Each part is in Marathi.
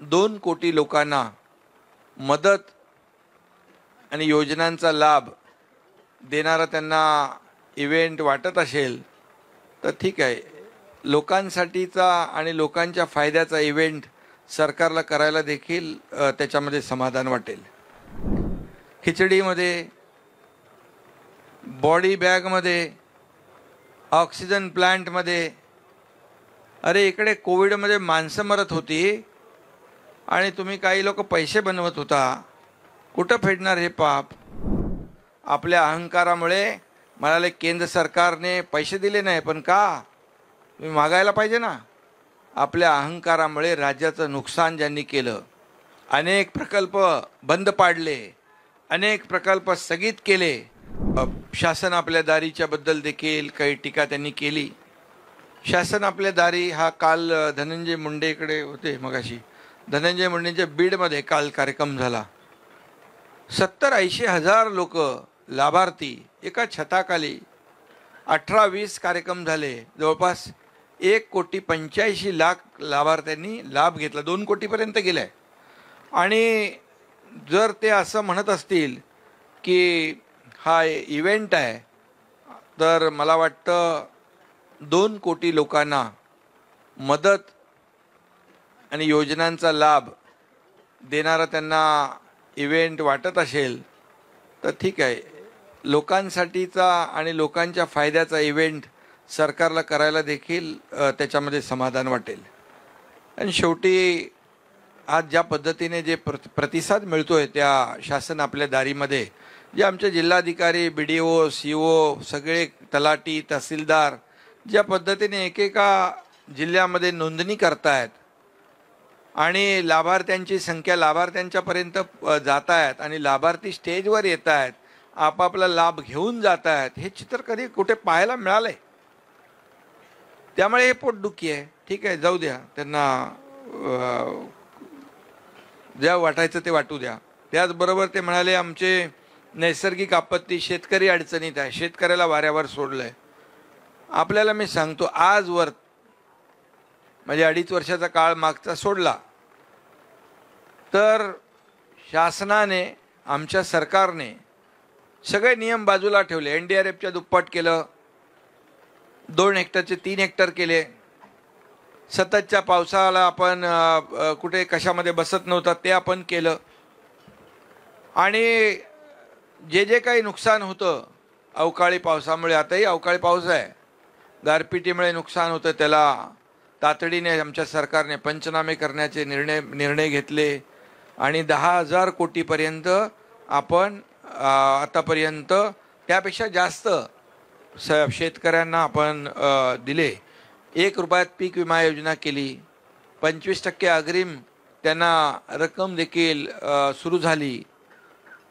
2 कोटी लोकांना मदत आणि योजनांचा लाभ देणारा त्यांना इव्हेंट वाटत असेल तर ठीक आहे. लोकांसाठीचा आणि लोकांच्या फायद्याचा इव्हेंट सरकारला करायला देखील त्याच्यामध्ये समाधान वाटेल. खिचडीमध्ये, बॉडी बॅगमध्ये, ऑक्सिजन प्लांटमध्ये, अरे इकडे कोविडमध्ये माणसं मरत होती आणि तुम्ही काही लोक पैसे बनवत होता. कुठं फेडणार हे पाप? आपल्या अहंकारामुळे म्हणाले केंद्र सरकारने पैसे दिले नाही, पण का? तुम्ही मागायला पाहिजे ना. आपल्या अहंकारामुळे राज्याचं नुकसान ज्यांनी केलं, अनेक प्रकल्प बंद पाडले, अनेक प्रकल्प स्थगित केले. शासन आपल्या दारीच्या बद्दल देखील काही टीका त्यांनी केली. शासन आपल्या दारी हा काल धनंजय मुंडेकडे होते. मगाशी धनंजय मुंडेंच्या बीडमध्ये काल कार्यक्रम झाला. 70-80 हजार लोक लाभार्थी एका छताखाली 18-20 कार्यक्रम झाले. जवळपास 1,85,00,000 लाभार्थ्यांनी लाभ घेतला. 2 कोटीपर्यंत गेलाय. आणि जर ते असं म्हणत असतील की हा इव्हेंट आहे, तर मला वाटतं 2 कोटी लोकांना मदत आणि योजनांचा लाभ देणारा त्यांना इव्हेंट वाटत असेल तर ठीक आहे. लोकांसाठीचा आणि लोकांच्या फायद्याचा इव्हेंट सरकारला करायला देखील त्याच्यामध्ये समाधान वाटेल. आणि शेवटी आज ज्या पद्धतीने जे प्रतिसाद मिळतो आहे त्या शासन आपल्या दारीमध्ये, जे आमचे जिल्हाधिकारी, BDO, CO, सगळे तलाठी, तहसीलदार ज्या पद्धतीने एकेका जिल्ह्यामध्ये नोंदणी करतायत आणि लाभार्थ्यांची संख्या लाभार्थ्यांच्यापर्यंत जात आहेत आणि लाभार्थी स्टेजवर येत आहेत, आपापला लाभ घेऊन जात आहेत, हे चित्र कधी कुठे पाहायला मिळालंय. त्यामुळे हे पोटदुखी आहे. ठीक आहे, जाऊ द्या, त्यांना ज्या वाटायचं ते वाटू द्या. त्याचबरोबर ते म्हणाले आमचे नैसर्गिक आपत्ती, शेतकरी अडचणीत आहे, शेतकऱ्याला वाऱ्यावर सोडलं आहे. आपल्याला मी सांगतो, आजवर म्हणजे 2.5 वर्षाचा काळ मागचा सोडला तर शासनाने, आमच्या सरकारने सगळे नियम बाजूला ठेवले. NDRFच्या दुप्पट केलं, 2 हेक्टरचे 3 हेक्टर केले. सततच्या पावसाला आपण कुठे कशामध्ये बसत नव्हता ते आपण केलं. आणि जे जे काही नुकसान होतं अवकाळी पावसामुळे, आताही अवकाळी पाऊस आहे, गारपिटीमुळे नुकसान होतं, त्याला तातडीने आमच्या सरकारने पंचनामे करण्याचे निर्णय घेतले. आणि 10,000 कोटीपर्यंत आपण आतापर्यंत त्यापेक्षा जास्त शेतकऱ्यांना आपण दिले. 1 रुपयात पीक विमा योजना केली. 25% अग्रिम त्यांना रक्कम देखील सुरू झाली.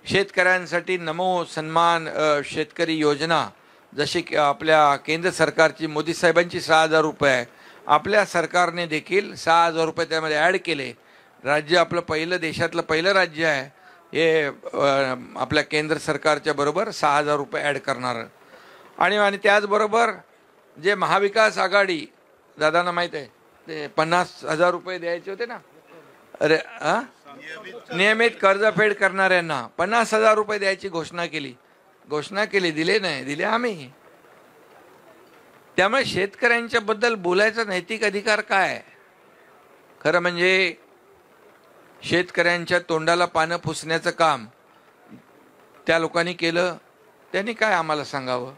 शेतकऱ्यांसाठी नमो सन्मान शेतकरी योजना, जशी की आपल्या केंद्र सरकारची मोदी साहेबांची 6,000 रुपये, आपल्या सरकारने देखील 6,000 रुपये त्यामध्ये ॲड केले. राज्य आपलं पहिलं, देशातलं पहिलं राज्य आहे हे आपल्या केंद्र सरकारच्या बरोबर 6,000 रुपये ॲड करणार. आणि त्याचबरोबर जे महाविकास आघाडी, दादांना माहीत आहे, ते 50,000 रुपये द्यायचे होते ना, अरे नियमित कर्जफेड करणाऱ्यांना 50,000 रुपये द्यायची घोषणा केली. दिले नाही, दिले आम्ही. त्यामुळे शेतकऱ्यांच्या बद्दल बोलायचा नैतिक अधिकार काय? खरं म्हणजे शेतकऱ्यांच्या तोंडाला पानं पुसण्याचं काम त्या लोकांनी केलं. त्यांनी काय आम्हाला सांगावं?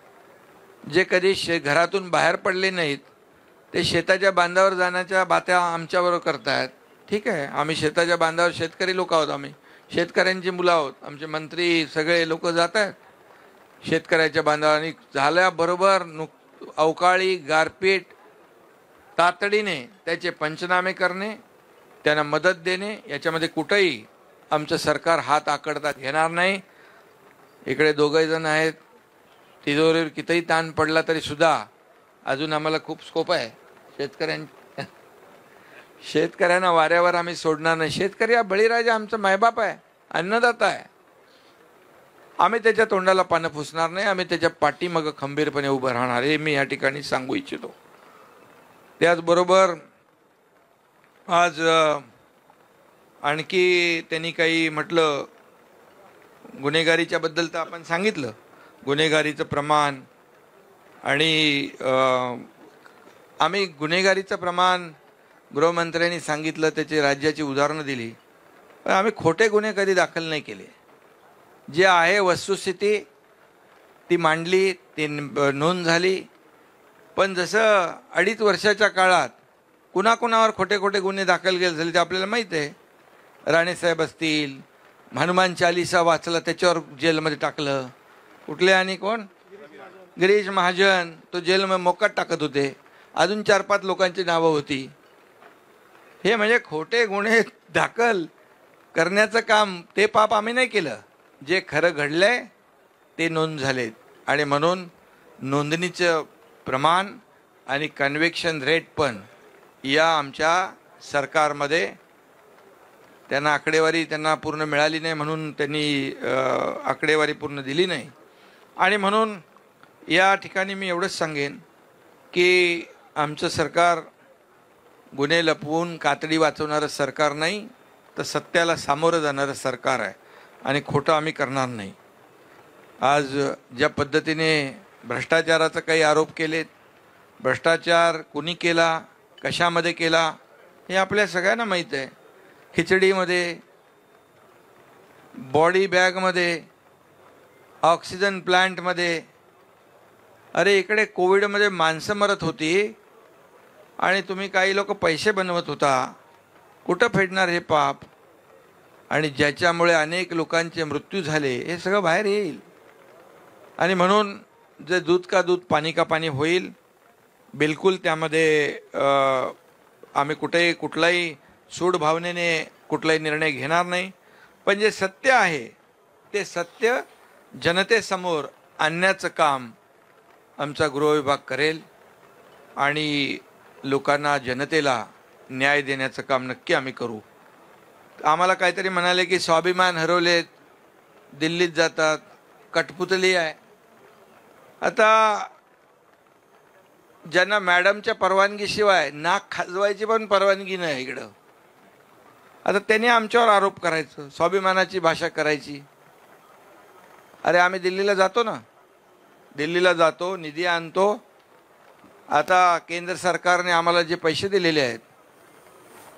जे कधी घरातून बाहेर पडले नाहीत ते शेताच्या बांधावर जाण्याच्या बात्या आमच्याबरोबर करतायत. ठीक आहे, आम्ही शेताच्या बांधावर शेतकरी लोक आहोत, आम्ही शेतकऱ्यांची मुलं आहोत. आमचे मंत्री सगळे लोक जात आहेत शेतकऱ्याच्या बांधावर. आणि झाल्याबरोबर अवकाळी गारपीट, तातडीने त्याचे पंचनामे करणे, त्यांना मदत देणे, याच्यामध्ये कुठेही आमचं सरकार हात आकडता घेणार नाही. इकडे 2 जण आहेत, तिजोरीवर कितीही ताण पडला तरी सुद्धा अजून आम्हाला खूप स्कोप आहे. शेतकऱ्यांना वाऱ्यावर आम्ही सोडणार नाही. शेतकरी हा बळीराजा, आमचा मायबाप आहे, अन्नदाता आहे. आम्ही त्याच्या तोंडाला पानं पुसणार नाही. आम्ही त्याच्या पाठीमागं खंबीरपणे उभं राहणार, हे मी या ठिकाणी सांगू इच्छितो. त्याचबरोबर आज आणखी त्यांनी काही म्हटलं गुन्हेगारीच्या बद्दल तर आपण सांगितलं, गुन्हेगारीचं प्रमाण आणि आम्ही गुन्हेगारीचं प्रमाण गृहमंत्र्यांनी सांगितलं, त्याची राज्याची उदाहरणं दिली, पण आम्ही खोटे गुन्हे कधी दाखल नाही केले. जे आहे वस्तुस्थिती ती मांडली, ती नोंद झाली. पण जसं 2.5 वर्षाच्या काळात कुणाकुणावर खोटे खोटे गुन्हे दाखल केले झाले ते आपल्याला माहीत आहे. राणेसाहेब असतील, हनुमान चालीसा वाचला त्याच्यावर जेलमध्ये टाकलं, कुठले आणि कोण, गिरीश महाजन, तो जेलमध्ये मोकाट टाकत होते, अजून 4-5 लोकांची नावं होती. हे म्हणजे खोटे गुन्हे दाखल करण्याचं काम, ते पाप आम्ही नाही केलं. जे खरं घडलंय ते नोंद झाले आणि म्हणून नोंदणीचं प्रमाण आणि कन्व्हिक्शन रेट पण या आमच्या सरकारमध्ये त्यांना आकडेवारी त्यांना पूर्ण मिळाली नाही, म्हणून त्यांनी आकडेवारी पूर्ण दिली नाही. आणि म्हणून या ठिकाणी मी एवढंच सांगेन की आमचं सरकार गुन्हे लपवून कातडी वाचवणारं सरकार नाही, तर सत्याला सामोरं जाणारं सरकार आहे आणि खोटं आम्ही करणार नाही. आज ज्या पद्धतीने भ्रष्टाचाराचा काही आरोप केलेत, भ्रष्टाचार कुणी केला, कशामध्ये केला हे आपल्या सगळ्यांना माहीत आहे. खिचडीमध्ये, बॉडी बॅगमध्ये, ऑक्सिजन प्लांटमध्ये. अरे इकडे कोविडमध्ये माणसं मरत होती आणि तुम्ही काही लोक पैसे बनवत होता. कुठं फेडणार हे पाप? आणि ज्याच्यामुळे अनेक लोकांचे मृत्यू झाले, हे सगळं बाहेर येईल. आणि म्हणून जे दूध का दूध पाणी का पाणी होईल, बिलकुल त्यामध्ये आम्ही कुठलाही सूड भावनेने कुठलाही निर्णय घेणार नाही. पण जे सत्य आहे ते सत्य जनतेसमोर आणण्याचं काम आमचा गृहविभाग करेल आणि लोकांना, जनतेला न्याय देण्याचं काम नक्की आम्ही करू. आम्हाला काहीतरी म्हणाले की स्वाभिमान हरवलेत, दिल्लीत जातात, कठपुतली आहे. आता ज्यांना मॅडमच्या परवानगीशिवाय नाक खाजवायची पण परवानगी नाही इकडं, आता त्यांनी आमच्यावर आरोप करायचं, स्वाभिमानाची भाषा करायची. अरे आम्ही दिल्लीला जातो ना, दिल्लीला जातो, निधी आणतो. आता केंद्र सरकारने आम्हाला जे पैसे दिलेले आहेत,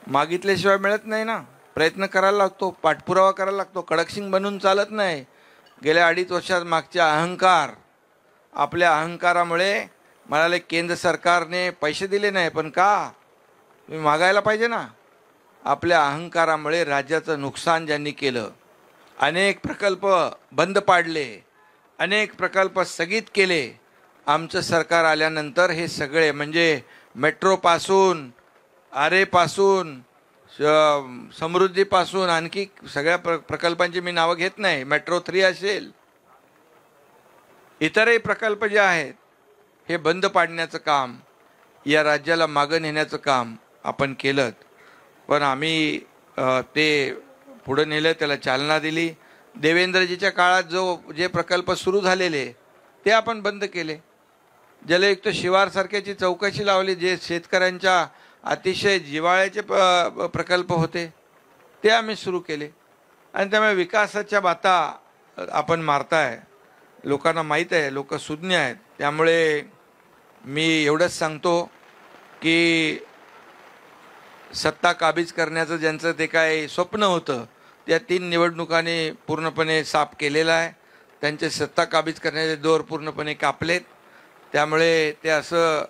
मागितल्याशिवाय मिळत नाही ना, प्रयत्न करायला लागतो, पाठपुरावा करायला लागतो. कडकसिंग बनून चालत नाही. गेल्या 2.5 वर्षात मागच्या अहंकार, आपल्या अहंकारामुळे म्हणाले केंद्र सरकारने पैसे दिले नाही, पण का, तुम्ही मागायला पाहिजे ना. आपल्या अहंकारामुळे राज्याचं नुकसान ज्यांनी केलं, अनेक प्रकल्प बंद पाडले, अनेक प्रकल्प स्थगित केले. आमचं सरकार आल्यानंतर हे सगळे, म्हणजे मेट्रोपासून, आरेपासून, समृद्धीपासून, आणखी सगळ्या प्रकल्पांची मी नावं घेत नाही, मेट्रो 3 असेल, इतरही प्रकल्प जे आहेत हे बंद पाडण्याचं काम, या राज्याला मागं नेण्याचं काम आपण केलं. पण आम्ही ते पुढे नेलं, त्याला चालना दिली. देवेंद्रजीच्या काळात जे प्रकल्प सुरू झालेले ते आपण बंद केले. जलयुक्त शिवारसारख्याची चौकशी लावली. जे शेतकऱ्यांच्या अतिशय जिव्हाळ्याचे प्रकल्प होते ते आम्ही सुरू केले. आणि त्यामुळे विकासाच्या बाता आपण मारताय, लोकांना माहीत आहे, लोक सुज्ञ आहेत. त्यामुळे मी एवढंच सांगतो की सत्ता काबीज करण्याचं ज्यांचं ते काय स्वप्न होतं, त्या 3 निवडणुकांनी पूर्णपणे साफ केलेलं आहे. त्यांचे सत्ता काबीज करण्याचे दोर पूर्णपणे कापलेत. त्यामुळे ते असं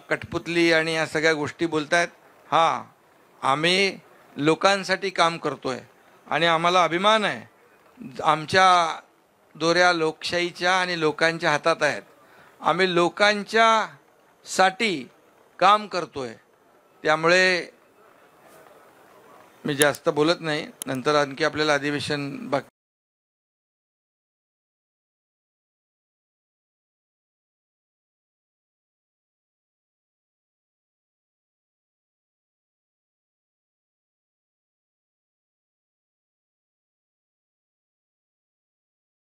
कठपुतली आणि या सगळ्या गोष्टी बोलत आहेत. हां, आम्ही लोकांसाठी काम करतो आहे आणि आम्हाला अभिमान आहे. आमच्या दोऱ्या लोकशाहीच्या आणि लोकांच्या हातात आहेत. आम्ही लोकांच्यासाठी काम करतो आहे. त्यामुळे मी जास्त बोलत नाही, नंतर आणखी आपल्याला अधिवेशन बाकी